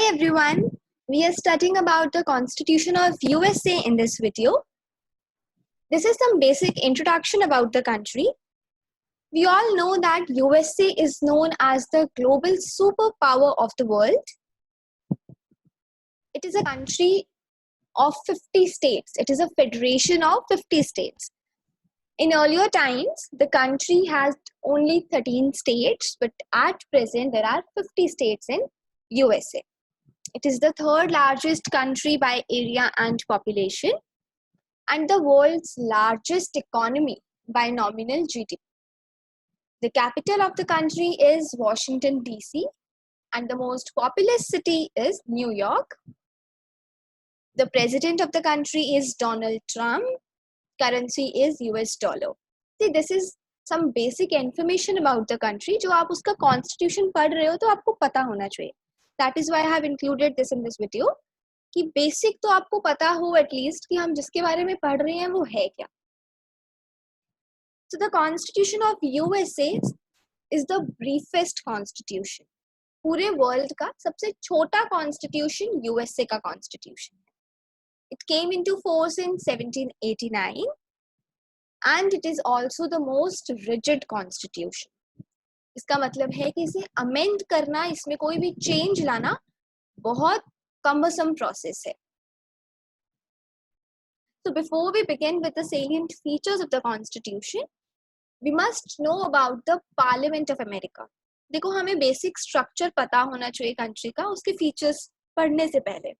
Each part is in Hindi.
Hi everyone, we are studying about the Constitution of USA in this video. This is some basic introduction about the country. We all know that USA is known as the global superpower of the world. It is a country of 50 states. It is a federation of 50 states. In earlier times, the country has only 13 states, but at present there are 50 states in USA. It is the third largest country by area and population and the world's largest economy by nominal GDP. The capital of the country is Washington, D.C. and the most populous city is New York. The president of the country is Donald Trump. Currency is US dollar. See, this is some basic information about the country. जो आप उसका constitution पढ़ रहे हो तो आपको पता होना चाहिए. That is why I have included this in this video. कि basic तो आपको पता हो at least कि हम जिसके बारे में पढ़ रहे हैं वो है क्या. So the Constitution of USA is the briefest constitution. पूरे world का सबसे छोटा constitution USA का constitution. It came into force in 1789 and it is also the most rigid constitution. इसका मतलब है कि इसे amend करना, इसमें कोई भी change लाना बहुत cumbersome process है. So before we begin with the salient features of the constitution, we must know about the Parliament of America. देखो हमें basic structure पता होना चाहिए country का, उसके features पढ़ने से पहले.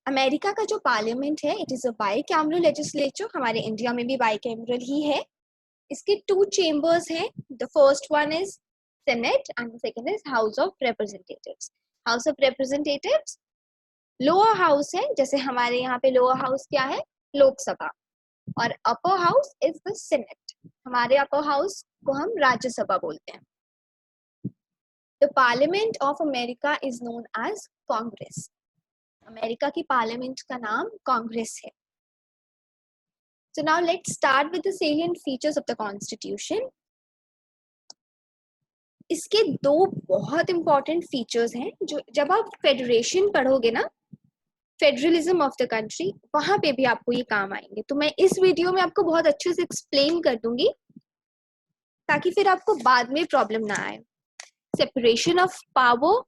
अमेरिका का जो पार्लियामेंट है, it is a bicameral legislature. हमारे इंडिया में भी बाइकैमरल ही है. इसके 2 चेंबर्स हैं. The first one is senate and the second is house of representatives. House of representatives lower house है, जैसे हमारे यहाँ पे लोअर हाउस क्या है, लोकसभा, और upper house is the Senate. हमारे अपर हाउस को हम राज्यसभा बोलते हैं. The parliament of America is known as Congress. America की पार्लियामेंट का नाम कांग्रेस है. So now let's start with the salient features of the Constitution. इसके 2 बहुत important features हैं जो जब आप फेडरेशन पढ़ोगे ना, फेडरलिज्म ऑफ द कंट्री, वहां पे भी आपको ये काम आएंगे. तो मैं इस वीडियो में आपको बहुत अच्छे से एक्सप्लेन कर दूंगी ताकि फिर आपको बाद में प्रॉब्लम ना आए. Separation of power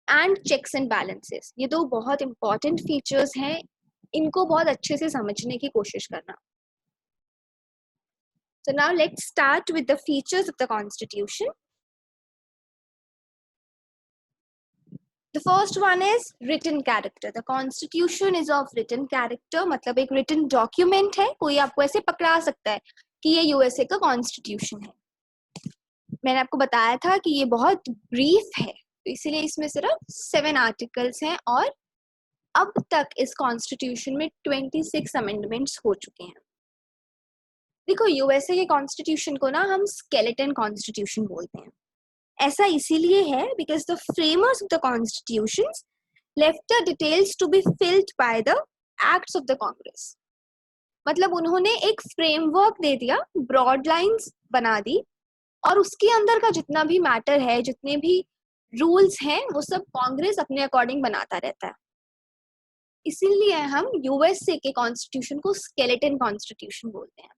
and checks and balances, ये 2 बहुत इंपॉर्टेंट फीचर्स हैं. इनको बहुत अच्छे से समझने की कोशिश करना. So now let's start with the features of the Constitution. The first one is written character. The Constitution is of written character. मतलब एक written document है. कोई आपको ऐसे पकड़ा सकता है कि ये USA का Constitution है. मैंने आपको बताया था कि ये बहुत brief है, तो इसीलिए इसमें सिर्फ 7 आर्टिकल्स हैं और अब तक इस कॉन्स्टिट्यूशन में 26 अमेंडमेंट्स हो चुके हैं. देखो यूएसए के कॉन्स्टिट्यूशन को ना हम स्केलेटन कॉन्स्टिट्यूशन बोलते हैं. ऐसा इसीलिए है because the framers of the constitutions left the details to be filled by the acts of the Congress. मतलब उन्होंने एक फ्रेमवर्क दे दिया, ब्रॉड लाइंस बना दी, और उसके अंदर का जितना भी मैटर है, जितने भी रूल्स हैं, वो सब कांग्रेस अपने अकॉर्डिंग बनाता रहता है. इसीलिए हम यूएसए के कॉन्स्टिट्यूशन को स्केलेटन कॉन्स्टिट्यूशन बोलते हैं.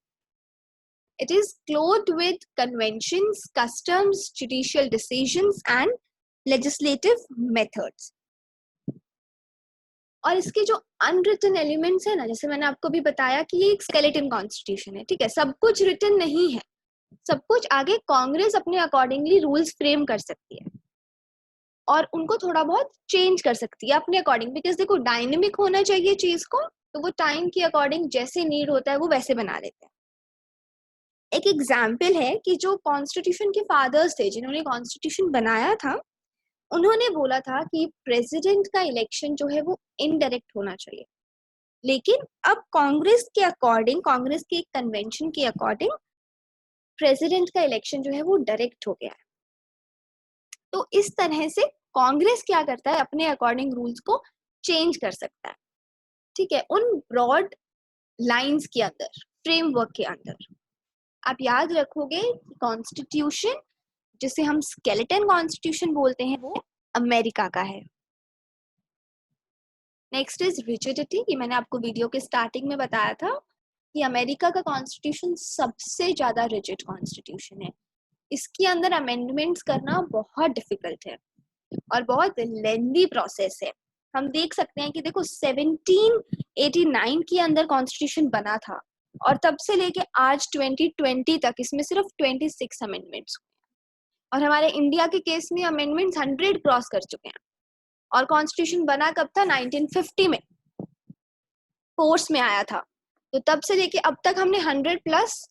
It is clothed with conventions, customs, judicial decisions and legislative methods. और इसके जो अनरिटन एलिमेंट्स है ना, जैसे मैंने आपको भी बताया कि ये एक स्केलेटन कॉन्स्टिट्यूशन है. ठीक है, सब कुछ रिटन नहीं है, सब कुछ आगे कांग्रेस अपने अकॉर्डिंगली रूल्स फ्रेम कर सकती है और उनको थोड़ा बहुत चेंज कर सकती है अपने अकॉर्डिंग. बिकॉज देखो डायनेमिक होना चाहिए चीज को, तो वो टाइम के अकॉर्डिंग जैसे नीड होता है वो वैसे बना लेते हैं. एक एग्जाम्पल है कि जो कॉन्स्टिट्यूशन के फादर्स थे, जिन्होंने कॉन्स्टिट्यूशन बनाया था, उन्होंने बोला था कि प्रेसिडेंट का इलेक्शन जो है वो इनडायरेक्ट होना चाहिए. लेकिन अब कांग्रेस के अकॉर्डिंग, कांग्रेस के कन्वेंशन के अकॉर्डिंग प्रेसिडेंट का इलेक्शन जो है वो डायरेक्ट हो गया है. तो इस तरह से कांग्रेस क्या करता है, अपने अकॉर्डिंग रूल्स को चेंज कर सकता है. ठीक है, उन ब्रॉड लाइंस के अंदर, फ्रेमवर्क के अंदर. आप याद रखोगे कॉन्स्टिट्यूशन जिसे हम स्केलेटन कॉन्स्टिट्यूशन बोलते हैं, वो अमेरिका का है। Next is rigidity. ये मैंने आपको वीडियो के स्टार्टिंग में बताया था कि अमेरिका का कॉन्स्टिट्यूशन सबसे ज्यादा रिजिड कॉन्स्टिट्यूशन है। इसके अंदर अमेंडमेंट्स करना बहुत डिफिकल्ट है और बहुत लेंदी प्रोसेस है। हम देख सकते हैं कि देखो 1789 के अंदर कॉन्स्टिट्यूशन बना था और तब से लेके आज 2020 तक इसमें सिर्फ 26 अमेंडमेंट्स और हमारे इंडिया के केस में अमेंडमेंट्स 100 क्रॉस कर चुके हैं। और कॉन्स्टिट्यूशन बना कब था? 1950 में फोर्स में आया था। तो तब से लेके अब तक हमने 100 प्लस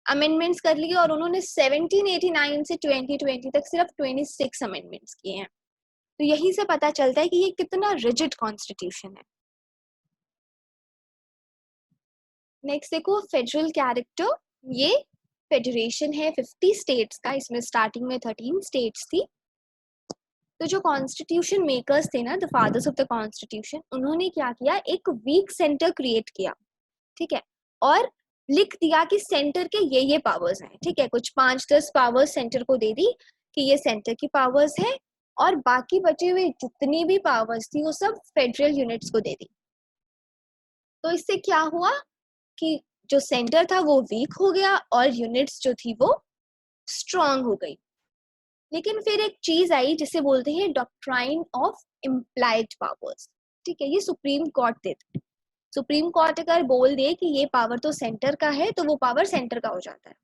अमेंडमेंट्स कर लिए और उन्होंने 1789 से 2020 तक सिर्फ 26 अमेंडमेंट्स किए हैं। तो यहीं से पता चलता है कि ये कितना रिजिड कॉन्स्टिट्यूशन है। नेक्स्ट देखो फेडरल कैरेक्टर। ये फेडरेशन है 50 स्टेट्स का, इसमें स्टार्टिंग में 13 स्टेट्स थी। तो जो कॉन्स्टिट्यूशन मेकर्स थे ना, the fathers of the constitution, उन्होंने क्या किया, एक वीक सेंटर क्रिएट किया, ठीक है, और लिख दिया कि सेंटर के ये पावर्स हैं, ठीक है, कुछ 5-10 पावर्स सेंटर को दे दी कि ये सेंटर की पावर्स है और बाकी बचे हुए जितनी भी पावर्स थी वो सब फेडरल यूनिट्स को दे दी। तो इससे क्या हुआ कि जो सेंटर था वो वीक हो गया और यूनिट्स जो थी वो स्ट्रांग हो गई। लेकिन फिर एक चीज आई जिसे बोलते हैं डॉक्ट्राइन ऑफ इम्प्लाइड पावर्स, ठीक है, ये सुप्रीम कोर्ट देता है। सुप्रीम कोर्ट अगर बोल दे कि ये पावर तो सेंटर का है तो वो पावर सेंटर का हो जाता है,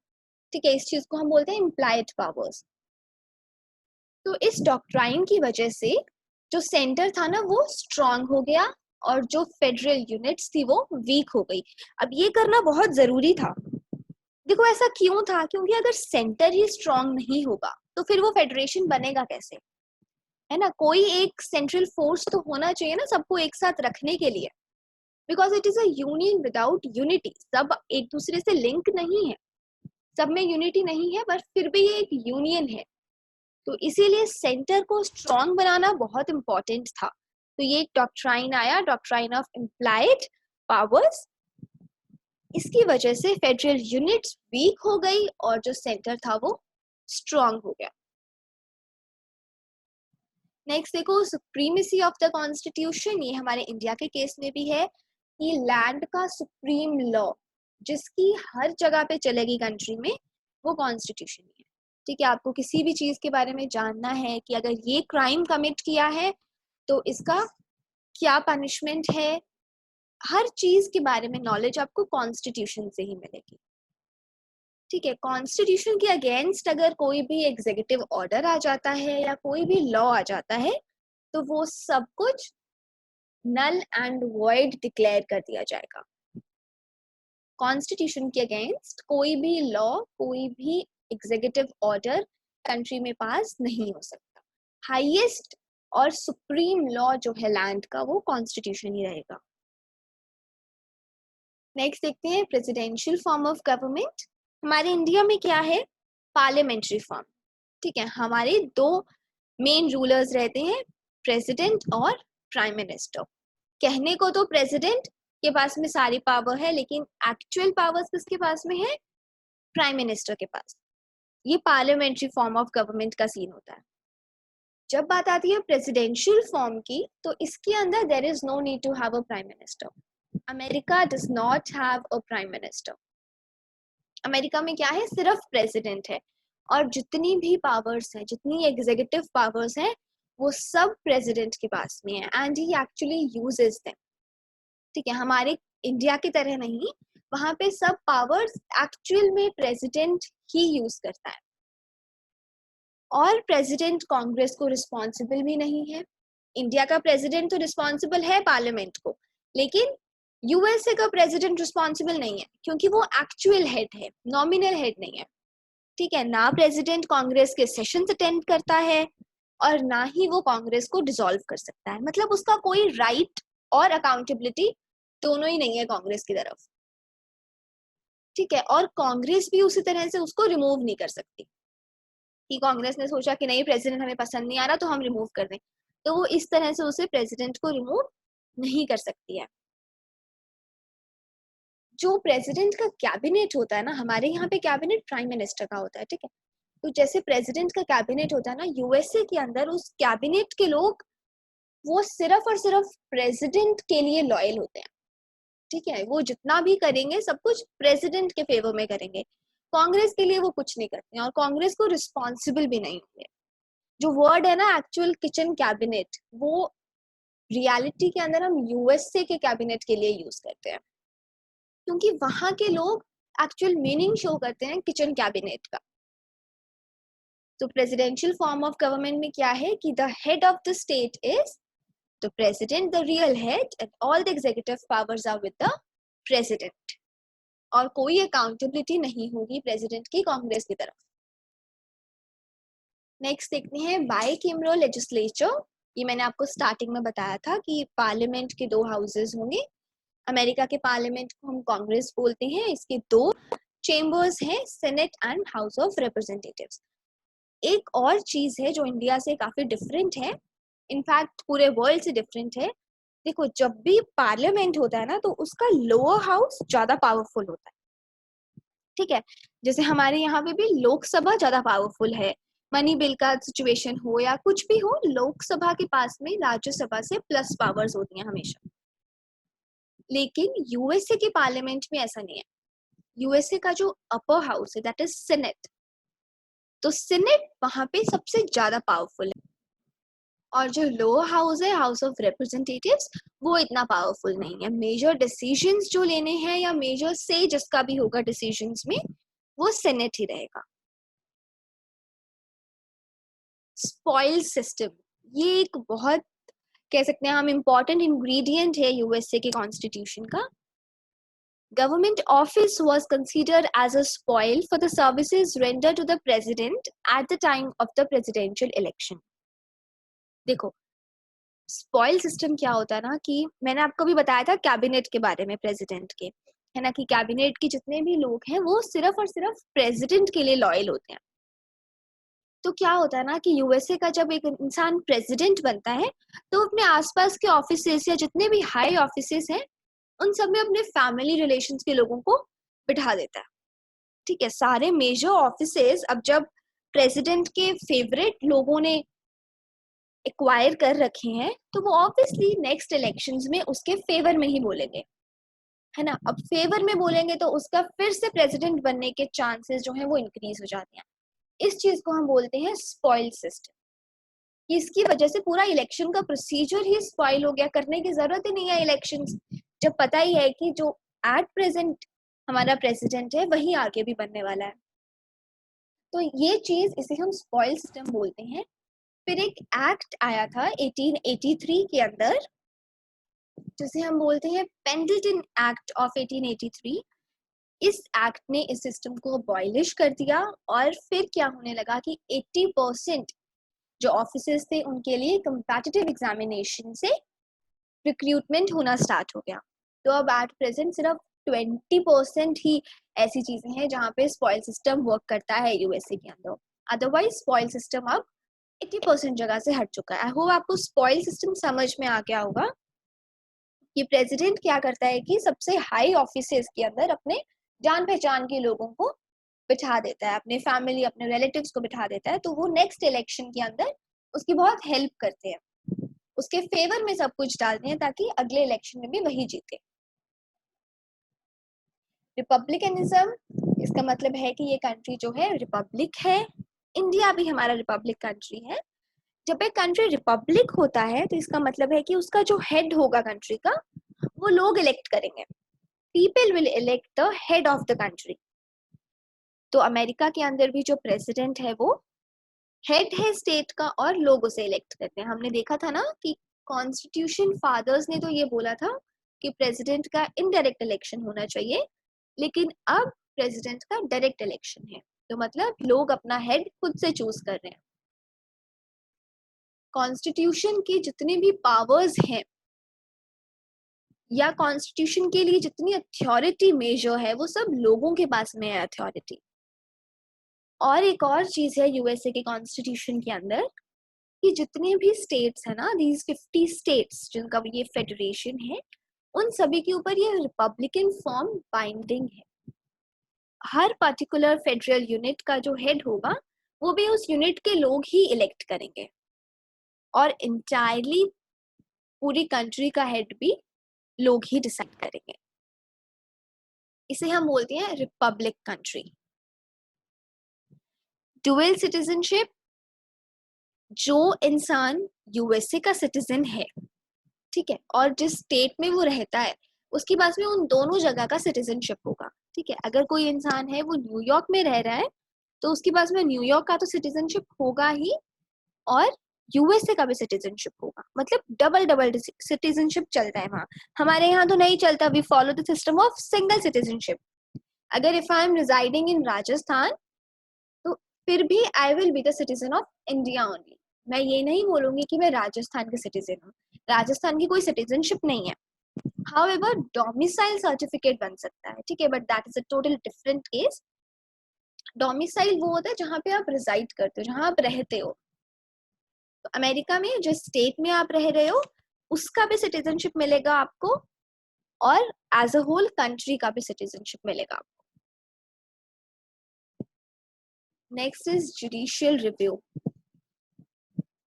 ठीक है, इस चीज को हम बोलते हैं इम्प्लाइड पावर्स। तो इस डॉक्ट्राइन की वजह से जो सेंटर था ना वो स्ट्रांग हो गया और जो फेडरल यूनिट्स थी वो वीक हो गई। अब ये करना बहुत जरूरी था। देखो ऐसा क्यों था? क्योंकि अगर सेंटर ही स्ट्रांग नहीं होगा तो फिर वो फेडरेशन बनेगा कैसे, है ना? कोई एक सेंट्रल फोर्स तो होना चाहिए ना सबको एक साथ रखने के लिए, because it is a union without unity. सब एक दूसरे से लिंक नहीं है, सब में यूनिटी नहीं है, पर फिर भी ये एक यूनियन है। तो इसीलिए सेंटर को स्ट्रांग बनाना बहुत इंपॉर्टेंट था। तो ये एक डॉक्ट्राइन आया, डॉक्ट्राइन ऑफ इम्प्लाइड पावर्स। इसकी वजह से फेडरल यूनिट्स वीक हो गई और जो सेंटर था वो स्ट्रांग हो गया। नेक्स्ट देखो सुप्रीमेसी ऑफ द कॉन्स्टिट्यूशन। ये हमारे इंडिया के केस में भी है कि लैंड का सुप्रीम लॉ जिसकी हर जगह पे चलेगी कंट्री में, वो कॉन्स्टिट्यूशन है, ठीक है। आपको किसी भी चीज के बारे में जानना है कि अगर ये क्राइम कमिट किया है तो इसका क्या पनिशमेंट है, हर चीज के बारे में नॉलेज आपको कॉन्स्टिट्यूशन से ही मिलेगी, ठीक है। कॉन्स्टिट्यूशन के अगेंस्ट अगर कोई भी एग्जीक्यूटिव ऑर्डर आ जाता है या कोई भी लॉ आ जाता है तो वो सब कुछ नल एंड वॉइड डिक्लेयर कर दिया जाएगा। कॉन्स्टिट्यूशन के अगेंस्ट कोई भी लॉ, कोई भी एग्जीक्यूटिव ऑर्डर कंट्री में पास नहीं हो सकता। हाईएस्ट और सुप्रीम लॉ जो है लैंड का वो कॉन्स्टिट्यूशन ही रहेगा। नेक्स्ट देखते हैं प्रेसिडेंशियल फॉर्म ऑफ गवर्नमेंट। हमारे इंडिया में क्या है? पार्लियामेंट्री फॉर्म, ठीक है। हमारे दो मेन रूलर्स रहते हैं, प्रेसिडेंट और प्राइम मिनिस्टर। कहने को तो प्रेसिडेंट के पास में सारी पावर है, लेकिन एक्चुअल पावर्स किसके पास में है? प्राइम मिनिस्टर के पास। ये पार्लियामेंट्री फॉर्म ऑफ गवर्नमेंट का सीन होता है। जब बात आती है प्रेसिडेंशियल फॉर्म की तो इसके अंदर there is no need to have a prime minister. America does not have a prime minister. America में क्या है? सिर्फ प्रेसिडेंट है और जितनी भी पावर्स हैं, जितनी एग्जीक्यूटिव पावर्स हैं, वो सब प्रेसिडेंट के पास में है and he actually uses them, ठीक है। हमारे इंडिया की तरह नहीं, वहां पे सब पावर्स एक्चुअल में प्रेसिडेंट ही यूज करता है। और प्रेसिडेंट कांग्रेस को रिस्पॉन्सिबल भी नहीं है। इंडिया का प्रेसिडेंट तो रिस्पॉन्सिबल है पार्लियामेंट को, लेकिन यूएसए का प्रेसिडेंट रिस्पॉन्सिबल नहीं है क्योंकि वो एक्चुअल हेड है, नॉमिनल हेड नहीं है, ठीक है। ना प्रेसिडेंट कांग्रेस के सेशंस अटेंड करता है और ना ही वो कांग्रेस को डिसॉल्व कर सकता है। मतलब उसका कोई राइट और अकाउंटेबिलिटी दोनों ही नहीं है कांग्रेस की तरफ, ठीक है। और कांग्रेस भी उसी तरह से उसको रिमूव नहीं कर सकती कि कांग्रेस ने सोचा कि नहीं प्रेसिडेंट हमें पसंद नहीं आ रहा तो हम रिमूव कर दें, तो वो इस तरह से उसे प्रेसिडेंट को रिमूव नहीं कर सकती है। जो प्रेसिडेंट का कैबिनेट होता है ना, हमारे यहाँ पे कैबिनेट प्राइम मिनिस्टर का होता है, ठीक है। तो जैसे प्रेसिडेंट का कैबिनेट होता है ना यूएसए के अंदर, उस कैबिनेट के लोग वो सिर्फ और सिर्फ प्रेसिडेंट के लिए लॉयल होते हैं, ठीक है। वो जितना भी करेंगे सब कुछ प्रेसिडेंट के फेवर में करेंगे, कांग्रेस के लिए वो कुछ नहीं करते हैं और कांग्रेस को रिस्पॉन्सिबल भी नहीं होंगे। जो वर्ड है ना एक्चुअल किचन कैबिनेट, वो रियलिटी के अंदर हम यूएसए के कैबिनेट के लिए यूज करते हैं, क्योंकि वहां के लोग एक्चुअल मीनिंग शो करते हैं किचन कैबिनेट का। तो प्रेसिडेंशियल फॉर्म ऑफ गवर्नमेंट में क्या है कि the head of the state is the president, the real head, and all the executive powers are with the president, और कोई अकाउंटेबिलिटी नहीं होगी प्रेसिडेंट की कांग्रेस की तरफ। नेक्स्ट देखते हैं बाइकैमरल लेजिस्लेचर। ये मैंने आपको स्टार्टिंग में बताया था कि पार्लियामेंट के 2 हाउसेस होंगे। अमेरिका के पार्लियामेंट को हम कांग्रेस बोलते हैं, इसके 2 चेम्बर्स हैं, senate and house of representatives. एक और चीज है जो इंडिया से काफी डिफरेंट है, इनफैक्ट पूरे वर्ल्ड से डिफरेंट है। देखो जब भी पार्लियामेंट होता है ना तो उसका लोअर हाउस ज्यादा पावरफुल होता है, ठीक है। जैसे हमारे यहाँ पे भी लोकसभा ज्यादा पावरफुल है, मनी बिल का सिचुएशन हो या कुछ भी हो, लोकसभा के पास में राज्यसभा से प्लस पावर्स होती हैं हमेशा। लेकिन यूएसए के पार्लियामेंट में ऐसा नहीं है। यूएसए का जो अपर हाउस है दैट इज सीनेट, तो सीनेट वहां पे सबसे ज्यादा पावरफुल है, और जो लोअर हाउस है हाउस ऑफ रिप्रेजेंटेटिव्स वो इतना पावरफुल नहीं है। मेजर डिसीजंस जो लेने हैं या मेजर से जिसका भी होगा डिसीजंस में, वो सीनेट ही रहेगा। स्पॉइल सिस्टम, ये एक बहुत कह सकते हैं हम इम्पोर्टेंट इंग्रेडिएंट है यूएसए के कॉन्स्टिट्यूशन का। Government office was considered as a spoil for the services rendered to the president at the time of the presidential election. देखो स्पॉइल सिस्टम क्या होता है ना, कि मैंने आपको भी बताया था कैबिनेट के बारे में, प्रेसिडेंट के, है ना, कि कैबिनेट के जितने भी लोग हैं वो सिर्फ और सिर्फ प्रेसिडेंट के लिए लॉयल होते हैं। तो क्या होता है ना कि यूएसए का जब एक इंसान प्रेसिडेंट बनता है तो अपने आसपास के ऑफिसेस या जितने भी हाई ऑफिसेस हैं उन सब में अपने फैमिली रिलेशंस के लोगों को बिठा देता है, ठीक है। सारे मेजर ऑफिसेस अब जब प्रेसिडेंट के फेवरेट लोगों ने एक्वायर कर रखे हैं तो वो ऑब्वियसली नेक्स्ट इलेक्शंस में उसके फेवर में ही बोलेंगे, है ना। अब फेवर में बोलेंगे तो उसका फिर से प्रेसिडेंट बनने के चांसेस जो है वो इंक्रीज हो जाते हैं। इस चीज को हम बोलते हैं स्पॉइल सिस्टम। इसकी वजह से पूरा इलेक्शन का प्रोसीजर ही स्पॉइल हो गया, करने की जरूरत ही नहीं है इलेक्शंस, जब पता ही है कि जो एट प्रेजेंट हमारा प्रेसिडेंट है वही आगे भी बनने वाला है। तो ये चीज, इसे हम स्पॉइल सिस्टम बोलते हैं। फिर एक एक्ट आया था 1883 के अंदर, जिसे हम बोलते हैं पेंडल्टन एक्ट ऑफ 1883। इस एक्ट ने इस सिस्टम को अबॉलिश कर दिया, और फिर क्या होने लगा कि 80% जो ऑफिसर्स थे उनके लिए कंपेटिटिव एग्जामिनेशन से रिक्रूटमेंट होना स्टार्ट हो गया। तो अब एट प्रेजेंट सिर्फ 20% ही ऐसी चीजें हैं जहाँ पे स्पॉइल सिस्टम वर्क करता है यूएसए के अंदर। अदरवाइज स्पॉइल सिस्टम अब 80% जगह से हट चुका है। आई होप आपको स्पॉइल सिस्टम समझ में आ गया होगा कि प्रेसिडेंट क्या करता है कि सबसे हाई ऑफिसेस के अंदर अपने जान पहचान के लोगों को बिठा देता है, अपने फैमिली अपने रिलेटिव्स को बिठा देता है, तो वो नेक्स्ट इलेक्शन के अंदर उसकी बहुत हेल्प करते हैं, उसके फेवर में सब कुछ डालते हैं ताकि अगले इलेक्शन में भी वही जीते। रिपब्लिकनिज्म, इसका मतलब है कि ये कंट्री जो है रिपब्लिक है। इंडिया भी हमारा रिपब्लिक कंट्री है। जब एक कंट्री रिपब्लिक होता है तो इसका मतलब है कि उसका जो हेड होगा कंट्री का वो लोग इलेक्ट करेंगे। People will elect the head of the country. तो अमेरिका के अंदर भी जो प्रेसिडेंट है वो हेड है स्टेट का और लोग उसे इलेक्ट करते हैं। हमने देखा था ना कि कॉन्स्टिट्यूशन फादर्स ने तो ये बोला था कि प्रेसिडेंट का इनडायरेक्ट इलेक्शन होना चाहिए, लेकिन अब प्रेसिडेंट का डायरेक्ट इलेक्शन है, तो मतलब लोग अपना हेड खुद से चूज कर रहे हैं। कॉन्स्टिट्यूशन की जितनी भी पावर्स हैं या कॉन्स्टिट्यूशन के लिए जितनी अथॉरिटी मेजर है वो सब लोगों के पास में है अथॉरिटी। और एक और चीज है यूएसए के कॉन्स्टिट्यूशन के अंदर कि जितने भी स्टेट्स है ना, दीज 50 स्टेट्स जिनका ये फेडरेशन है, उन सभी के ऊपर ये रिपब्लिकन फॉर्म बाइंडिंग है। हर पर्टिकुलर फेडरल यूनिट का जो हेड होगा वो भी उस यूनिट के लोग ही इलेक्ट करेंगे, और इंटायरली पूरी कंट्री का हेड भी लोग ही डिसाइड करेंगे। इसे हम बोलते हैं रिपब्लिक कंट्री। डुअल सिटीजनशिप, जो इंसान यूएसए का सिटीजन है, ठीक है, और जिस स्टेट में वो रहता है उसके पास में उन दोनों जगह का सिटीजनशिप होगा, ठीक है। अगर कोई इंसान है वो न्यूयॉर्क में रह रहा है तो उसके पास में न्यूयॉर्क का तो सिटीजनशिप होगा ही, और यूएसए का भी सिटीजनशिप होगा, मतलब डबल डबल सिटीजनशिप चलता है वहाँ। हमारे यहाँ तो नहीं चलता, we follow the system of single citizenship. अगर if I am residing in Rajasthan तो फिर भी I will be the citizen of India only. मैं ये नहीं बोलूंगी कि मैं राजस्थान के सिटीजन हूँ, राजस्थान की कोई सिटीजनशिप नहीं है। हाउएवर डोमिसाइल सर्टिफिकेट बन सकता है, ठीक है, but that is a total different case. Domicile वो होता है जहाँ पे आप रिजाइड करते हो, जहाँ आप रहते हो। तो अमेरिका में जिस स्टेट में आप रह रहे हो उसका भी सिटीजनशिप मिलेगा आपको, और एज अ होल कंट्री का भी सिटीजनशिप मिलेगा आपको। Next is judicial review.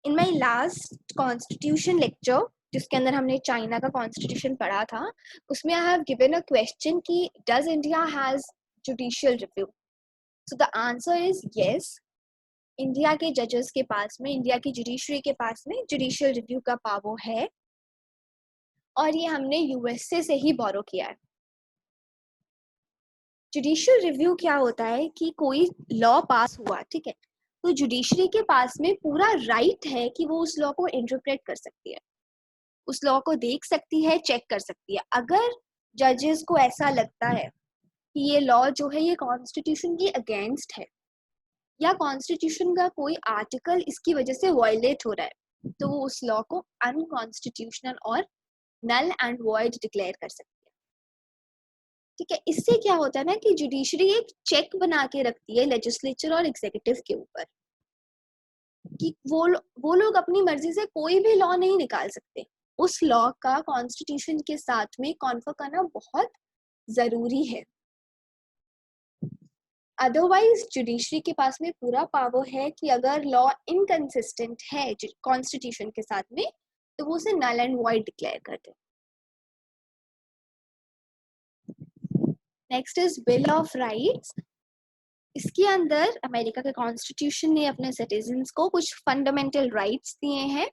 In my last constitution lecture, जिसके अंदर हमने चाइना का कॉन्स्टिट्यूशन पढ़ा था, उसमें I have given a question कि does India has judicial review. So the answer is yes. India के जजेस के पास में, इंडिया की जुडिशरी के पास में जुडिशियल रिव्यू का पावर है, और ये हमने यूएसए से ही बोरो किया है। जुडिशियल रिव्यू क्या होता है कि कोई लॉ पास हुआ, ठीक है, तो जुडिशरी के पास में पूरा राइट है कि वो उस लॉ को इंटरप्रेट कर सकती है, उस लॉ को देख सकती है, चेक कर सकती है। अगर जजेस को ऐसा लगता है कि ये लॉ जो है ये कॉन्स्टिट्यूशन के अगेंस्ट है, या कॉन्स्टिट्यूशन का कोई आर्टिकल इसकी वजह से वायलेट हो रहा है, तो वो उस लॉ को अनकॉन्स्टिट्यूशनल और नल एंड वॉइड डिक्लेयर कर सकती है, ठीक है। इससे क्या होता है ना कि जुडिशरी एक चेक बना के रखती है लेजिस्लेचर और एग्जीक्यूटिव के ऊपर, कि वो लोग अपनी मर्जी से कोई भी लॉ नहीं निकाल सकते। उस लॉ का कॉन्स्टिट्यूशन के साथ में कॉन्फर करना बहुत जरूरी है। अदरवाइज जुडिशरी के पास में पूरा पावर है कि अगर लॉ इनकंसिस्टेंट है कॉन्स्टिट्यूशन के साथ में तो वो उसे नल एंड वॉइड डिक्लेयर कर दे। Next is bill of rights. इसके अंदर अमेरिका के कॉन्स्टिट्यूशन ने अपने सिटीजन्स को कुछ फंडामेंटल राइट्स दिए हैं,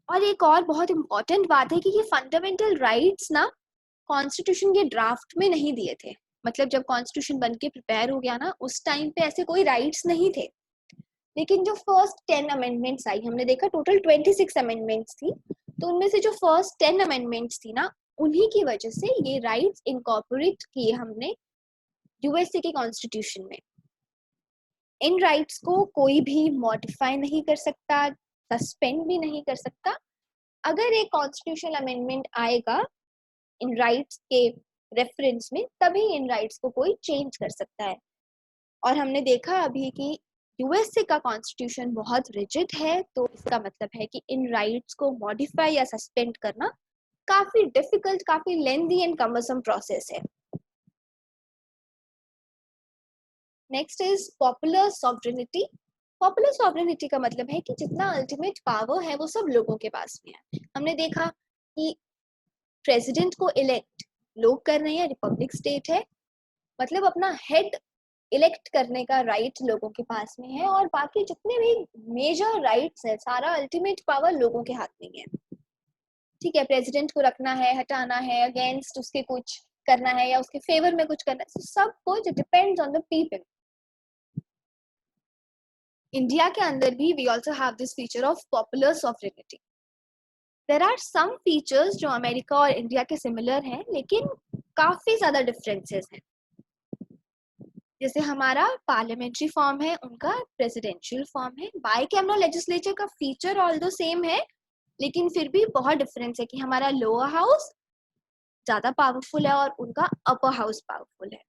और एक और बहुत इंपॉर्टेंट बात है कि ये फंडामेंटल राइट्स ना कॉन्स्टिट्यूशन के ड्राफ्ट में नहीं दिए थे। मतलब जब कॉन्स्टिट्यूशन बन के प्रिपेयर हो गया ना, उस टाइम पे ऐसे कोई राइट्स नहीं थे। लेकिन जो फर्स्ट 10 अमेंडमेंट्स आई, हमने देखा टोटल 26 अमेंडमेंट्स थी, तो उनमें से जो फर्स्ट 10 अमेंडमेंट्स थी ना, उन्हीं की वजह से ये राइट्स इनकॉर्पोरेट किए हमने यूएसए के कॉन्स्टिट्यूशन में। इन राइट्स को कोई भी मॉडिफाई नहीं कर सकता, सस्पेंड भी नहीं कर सकता। अगर एक कॉन्स्टिट्यूशनल अमेंडमेंट आएगा इन राइट्स के रेफरेंस में, तभी इन राइट्स को कोई चेंज कर सकता है। और हमने देखा अभी कि यूएसए का कॉन्स्टिट्यूशन बहुत रिजिड है, तो इसका मतलब है कि इन राइट्स को मॉडिफाई या सस्पेंड करना काफी डिफिकल्ट, काफी लेंथी एंड कम्बरसम प्रोसेस है। Next is popular sovereignty. Popular sovereignty का मतलब है कि जितना अल्टीमेट पावर है वो सब लोगों के पास में है। हमने देखा कि प्रेसिडेंट को इलेक्ट लोग कर रहे हैं, रिपब्लिक स्टेट है, मतलब अपना हेड इलेक्ट करने का राइट लोगों के पास में है, और बाकी जितने भी मेजर राइट्स है सारा अल्टीमेट पावर लोगों के हाथ में है, ठीक है। प्रेसिडेंट को रखना है, हटाना है, अगेंस्ट उसके कुछ करना है या उसके फेवर में कुछ करना है, सब कुछ depends on the people. India के अंदर भी we also have this feature of popular sovereignty. There are some features जो अमेरिका और इंडिया के सिमिलर हैं, लेकिन काफी ज्यादा डिफरेंसेस हैं। जैसे हमारा पार्लियामेंट्री फॉर्म है, उनका प्रेसिडेंशियल फॉर्म है। बाइकैमरल लेजिस्लेचर का फीचर ऑल दो सेम है, लेकिन फिर भी बहुत डिफरेंस है कि हमारा लोअर हाउस ज्यादा पावरफुल है और उनका अपर हाउस पावरफुल है।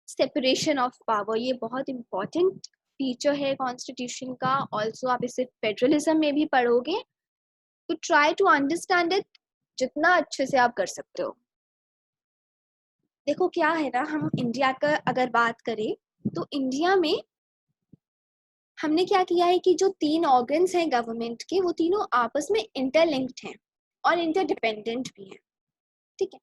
सेपरेशन ऑफ पावर, ये बहुत इंपॉर्टेंट फीचर है कॉन्स्टिट्यूशन का। ऑल्सो आप इसे फेडरलिज्म में भी पढ़ोगे, तो ट्राई टू अंडरस्टैंड इट जितना अच्छे से आप कर सकते हो। देखो क्या है ना, हम इंडिया का अगर बात करें तो इंडिया में हमने क्या किया है कि जो 3 ऑर्गन्स हैं गवर्नमेंट के, वो तीनों आपस में इंटरलिंक्ड हैं और इंटरडिपेंडेंट भी हैं, ठीक है।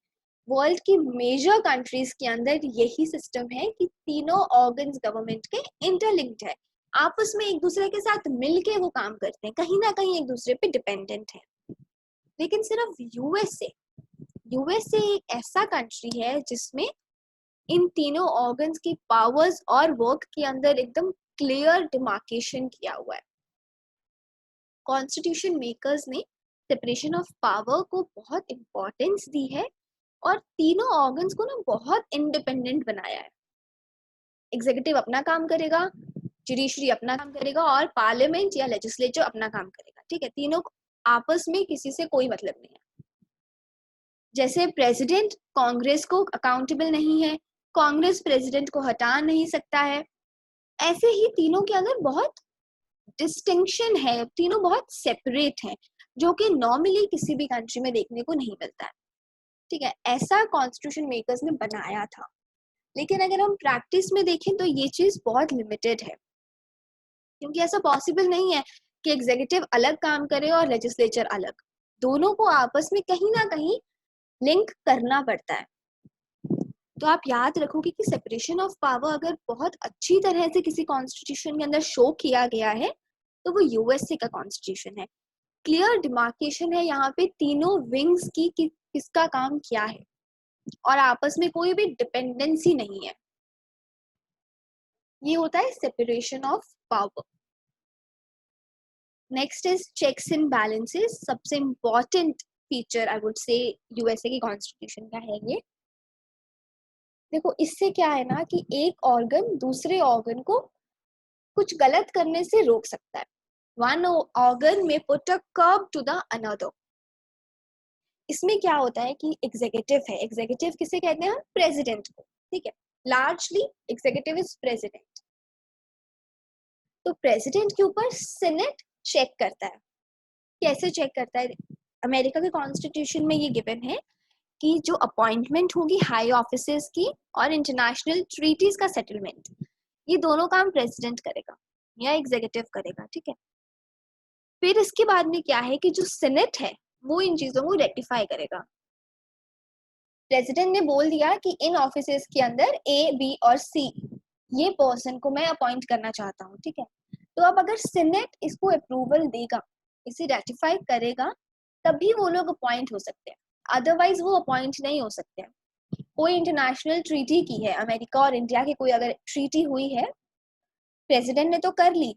वर्ल्ड की मेजर कंट्रीज के अंदर यही सिस्टम है कि तीनों ऑर्गन्स गवर्नमेंट के इंटरलिंक्ड है, आपस में एक दूसरे के साथ मिलके वो काम करते हैं, कहीं ना कहीं एक दूसरे पे डिपेंडेंट है। लेकिन सिर्फ यूएसए एक ऐसा कंट्री है जिसमें इन तीनों ऑर्गन्स की पावर्स और वर्क के अंदर एकदम क्लियर डिमार्केशन किया हुआ है। कॉन्स्टिट्यूशन मेकर्स ने सेपरेशन ऑफ पावर को बहुत इंपॉर्टेंस दी है और तीनों ऑर्गन्स को ना बहुत इंडिपेंडेंट बनाया है। एग्जीक्यूटिव अपना काम करेगा, जुडिशरी अपना काम करेगा और पार्लियामेंट या लेजिस्लेचर अपना काम करेगा, ठीक है। तीनों आपस में किसी से कोई मतलब नहीं है। जैसे प्रेसिडेंट कांग्रेस को अकाउंटेबल नहीं है, कांग्रेस प्रेसिडेंट को हटा नहीं सकता है, ऐसे ही तीनों के अंदर बहुत डिस्टिंक्शन है, तीनों बहुत सेपरेट हैं, जो कि नॉर्मली किसी भी कंट्री में देखने को नहीं मिलता है, ठीक है। ऐसा कॉन्स्टिट्यूशन मेकर्स ने बनाया था, लेकिन अगर हम प्रैक्टिस में देखें तो ये चीज बहुत लिमिटेड है, क्योंकि ऐसा पॉसिबल नहीं है कि एग्जीक्यूटिव अलग काम करे और लेजिस्लेचर अलग, दोनों को आपस में कहीं ना कहीं लिंक करना पड़ता है। तो आप याद रखोगे कि सेपरेशन ऑफ पावर अगर बहुत अच्छी तरह से किसी कॉन्स्टिट्यूशन के अंदर शो किया गया है तो वो यूएसए का कॉन्स्टिट्यूशन है। क्लियर डिमार्केशन है यहाँ पे तीनों विंग्स की कि किसका काम क्या है और आपस में कोई भी डिपेंडेंसी नहीं है। ये होता है separation of power. Next is checks and balances. सबसे important feature I would say USA की कॉन्स्टिट्यूशन का है ये। देखो इससे क्या है ना कि एक ऑर्गन दूसरे ऑर्गन को कुछ गलत करने से रोक सकता है। One organ may put a curb to the another. इसमें क्या होता है कि एग्जीक्यूटिव है, एग्जीक्यूटिव किसे कहते हैं, प्रेसिडेंट को, ठीक है। Largely executive is president. तो प्रेसिडेंट के ऊपर सीनेट चेक करता है। कैसे चेक करता है? अमेरिका के कॉन्स्टिट्यूशन में ये गिवन है कि जो अपॉइंटमेंट होगी हाई ऑफिसर्स की और इंटरनेशनल ट्रीटीज का सेटलमेंट, ये दोनों काम प्रेसिडेंट करेगा या एग्जीक्यूटिव करेगा, ठीक है। फिर इसके बाद में क्या है कि जो सीनेट है वो इन चीजों को रेक्टिफाई करेगा। प्रेसिडेंट ने बोल दिया कि इन ऑफिसर्स के अंदर ए, बी और सी ये पर्सन को मैं अपॉइंट करना चाहता हूँ, ठीक है। तो अब अगर सीनेट इसको अप्रूवल देगा, इसे रेटिफाई करेगा, तभी वो लोग अपॉइंट हो सकते हैं, अदरवाइज वो अपॉइंट नहीं हो सकते हैं। कोई इंटरनेशनल ट्रीटी की है, अमेरिका और इंडिया की कोई अगर ट्रीटी हुई है, प्रेसिडेंट ने तो कर ली,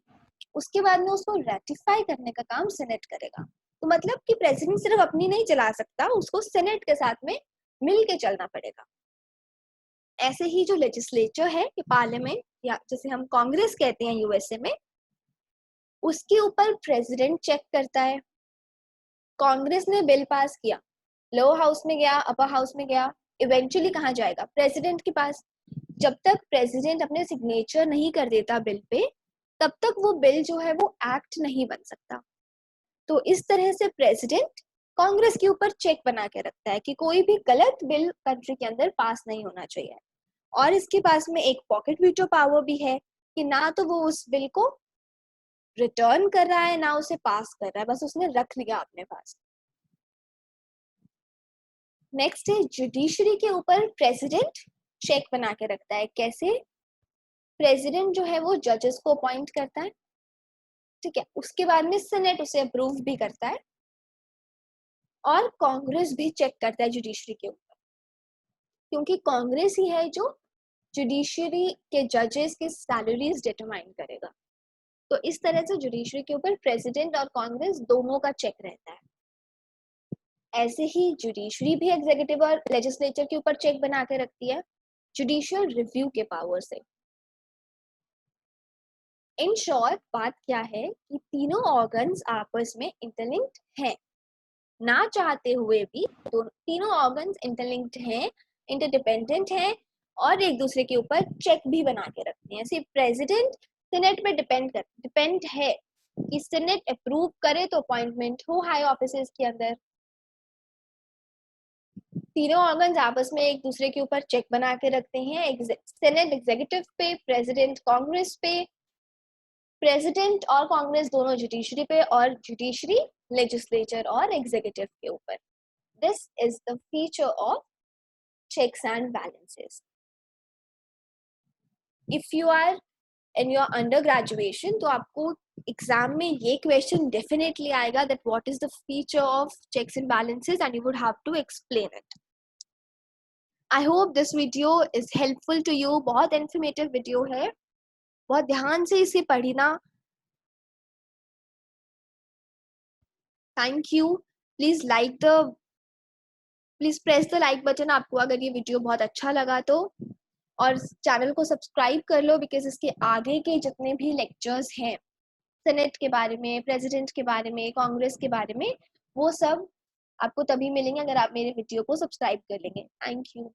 उसके बाद में उसको रेटिफाई करने का काम सीनेट करेगा। तो मतलब कि प्रेसिडेंट सिर्फ अपनी नहीं चला सकता, उसको सीनेट के साथ में मिल के चलना पड़ेगा। ऐसे ही जो लेजिस्लेचर है कि पार्लियामेंट या जैसे हम कांग्रेस कहते हैं यूएसए में, उसके ऊपर प्रेसिडेंट चेक करता है। कांग्रेस ने बिल पास किया, लोअर हाउस में गया, अपर हाउस में गया, इवेंचुअली कहाँ जाएगा, प्रेसिडेंट के पास। जब तक प्रेसिडेंट अपने सिग्नेचर नहीं कर देता बिल पे, तब तक वो बिल जो है वो एक्ट नहीं बन सकता। तो इस तरह से प्रेसिडेंट कांग्रेस के ऊपर चेक बना के रखता है कि कोई भी गलत बिल कंट्री के अंदर पास नहीं होना चाहिए। और इसके पास में एक पॉकेट वीटो पावर भी है कि ना तो वो उस बिल को रिटर्न कर रहा है ना उसे पास कर रहा है, बस उसने रख लिया अपने पास। नेक्स्ट है जुडिशरी के ऊपर प्रेसिडेंट चेक बना के रखता है। कैसे? प्रेसिडेंट जो है वो जजेस को अपॉइंट करता है, ठीक है। उसके बाद में सीनेट उसे अप्रूव भी करता है और कांग्रेस भी चेक करता है जुडिशरी के ऊपर, क्योंकि कांग्रेस ही है जो जुडिशरी के जजेस की सैलरीज डिटरमाइन करेगा। तो इस तरह से जुडिशरी के ऊपर प्रेसिडेंट और कांग्रेस दोनों का चेक रहता है। ऐसे ही जुडिशरी भी एग्जीक्यूटिव और लेजिस्लेचर के ऊपर चेक बना के रखती है जुडिशियल रिव्यू के पावर से। इन शॉर्ट बात क्या है कि तीनों ऑर्गन्स आपस में इंटरलिंक्ड हैं, ना चाहते हुए भी तीनों ऑर्गन्स इंटरलिंक्ड हैं, इंटरडिपेंडेंट हैं और एक दूसरे के ऊपर चेक भी बना के रखते हैं। सिर्फ प्रेसिडेंट सीनेट पे डिपेंड है कि सीनेट अप्रूव करे तो अपॉइंटमेंट हो हाई ऑफिसर्स के अंदर। तीनों ऑर्गन्स आपस में एक दूसरे के ऊपर चेक बना के रखते हैं, सेनेट एग्जीक्यूटिव पे, प्रेसिडेंट कांग्रेस पे, प्रेसिडेंट और कांग्रेस दोनों जुडिशरी पे, और जुडिशरी लेजिस्लेचर और एग्जीक्यूटिव के ऊपर. This is the feature of checks and balances. If you are in your under graduation तो आपको एग्जाम में ये क्वेश्चन डेफिनेटली आएगा that what is the feature of checks and balances and you would have to explain it. I hope this video is helpful to you. बहुत informative video है, बहुत ध्यान से इसे पढ़ना. Thank you. Please press the like button आपको अगर ये वीडियो बहुत अच्छा लगा तो, और चैनल को सब्सक्राइब कर लो बिकॉज इसके आगे के जितने भी लेक्चर्स हैं सेनेट के बारे में, प्रेसिडेंट के बारे में, कांग्रेस के बारे में, वो सब आपको तभी मिलेंगे अगर आप मेरे वीडियो को सब्सक्राइब कर लेंगे. Thank you.